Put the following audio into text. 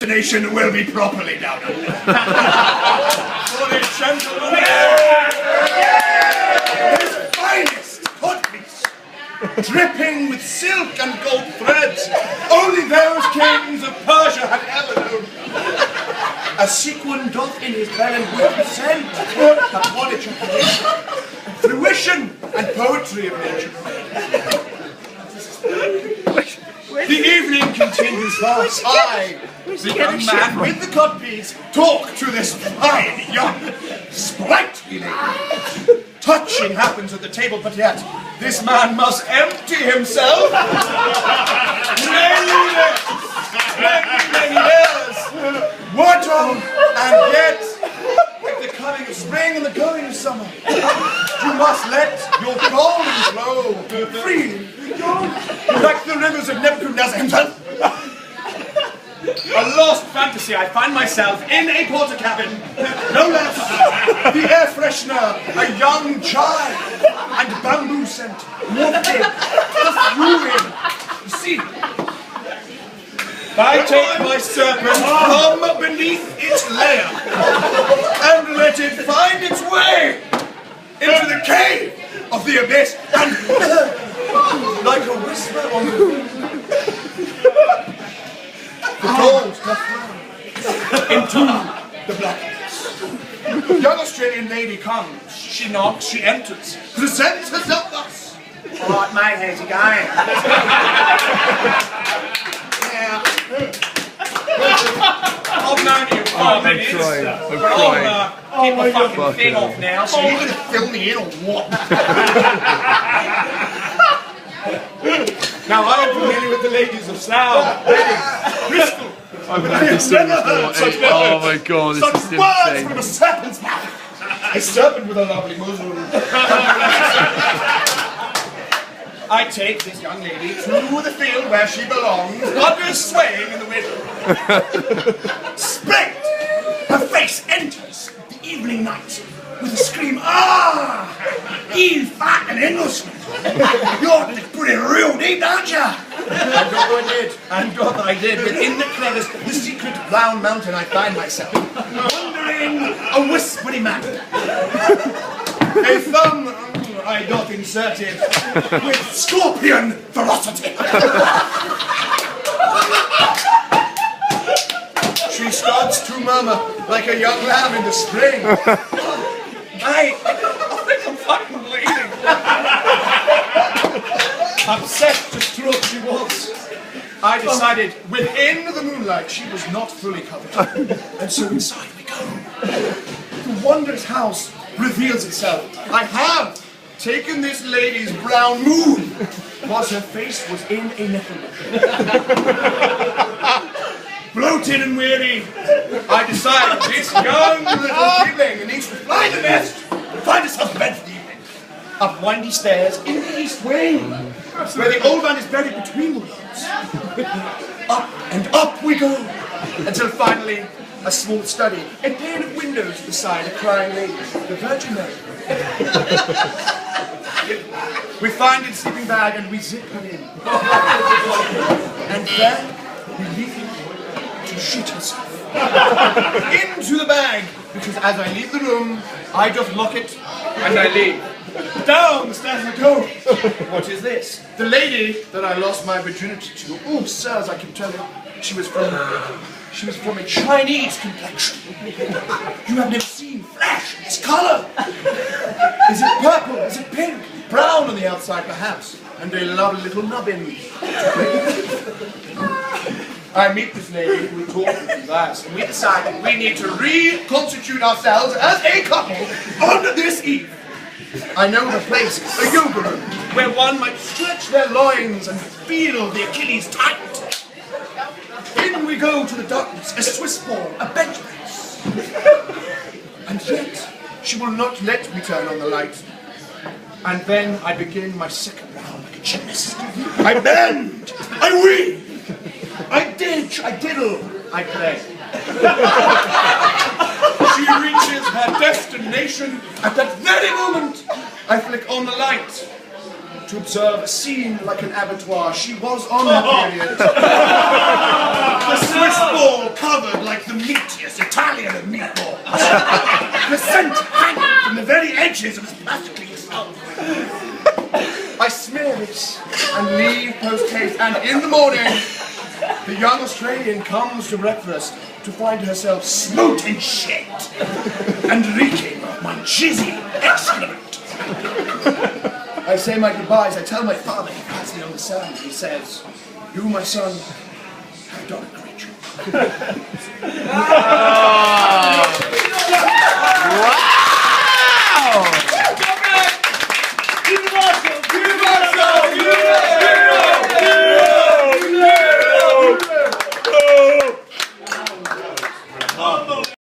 destination will be properly down under. For the gentleman, his finest codpiece, dripping with silk and gold threads, only those kings of Persia had ever known. A sequin doth in his belly with present upon ejaculation, fruition and poetry of nature. The evening continues thus. I, the young man with the codpiece, talk to this fine, young, sprightly lady. Touching happens at the table, but yet this man must empty himself. Many years. Water, and yet, with the coming of spring and the going of summer, you must let your golden flow freely, like the rivers of Nebuchadnezzar himself. A lost fantasy, I find myself in a porter cabin, no less. The air freshener, a young child, and bamboo scent, wafted, perfume. You see, I take my serpent from beneath its lair and let it find its way into the cave of the abyss, and like a whisper on the wind, the gold doth flow into the blackness. The young Australian lady comes, she knocks, she enters, presents herself thus. All right, mate, how's it going? I've known you for 5 minutes. I'm crying. Keep my fucking thing off now, so you're gonna fill me in or what? Now I am familiar with the ladies of Slough, Reading, Bristol. I've never heard such words. Oh my god, this is insane. From a serpent's mouth. A serpent with a lovely muzzle. I take this young lady to the field where she belongs, under swaying in the wind. Spring! Her face enters the evening night with a scream, ah! You fucking Englishman! You're putting real deep, aren't you? And what I did, within the crevice, the secret brown mountain, I find myself wandering a whispery man. A thumb I doth inserted with scorpion ferocity. She starts to murmur like a young lamb in the spring. I think I'm fucking bleeding. Upset, distraught she was. I decided within the moonlight she was not fully covered. And so inside we go. The wondrous house reveals itself. I have taken this lady's brown moon, whilst her face was in a nether. Bloated and weary, I decide this young little feebling needs to fly the nest and find herself a bed for the evening. Up windy stairs in the east wing, where the old man is buried between the walls. Up and up we go, until finally a small study, a pane of windows beside a crying lady, the Virgin Mary. We find its sleeping bag and we zip her in. And then we leave her to shit herself. Into the bag, because as I leave the room, I just lock it and I leave. Down the stairs I go. What is this? The lady that I lost my virginity to. Oh, sirs, I can tell you, she was from a Chinese complexion. You have never seen flesh in its colour. Is it purple? Is it pink? Brown on the outside, perhaps. And a lovely little nubbin. I meet this lady, we talk with you guys, and we decide that we need to reconstitute ourselves as a couple on this eve. I know the place, a yoga room, where one might stretch their loins and feel the Achilles tight. In we go to the darkness, a Swiss ball, a bench press. And yet, she will not let me turn on the light. And then I begin my second round like a gymnast. I bend, I weave, I ditch, I diddle, I play. She reaches her destination. At that very moment, I flick on the light. to observe a scene like an abattoir. She was on her period. The Swiss ball covered like the meatiest Italian of meatballs. The scent hanging from the very edges of his plastically mouth. I smear this and leave post-haste, and in the morning, the young Australian comes to breakfast to find herself smoking shit and reeking of my jizzy excrement. I say my goodbyes. I tell my father, he pats me on the sand. He says, "You, my son, have done a great job." Wow!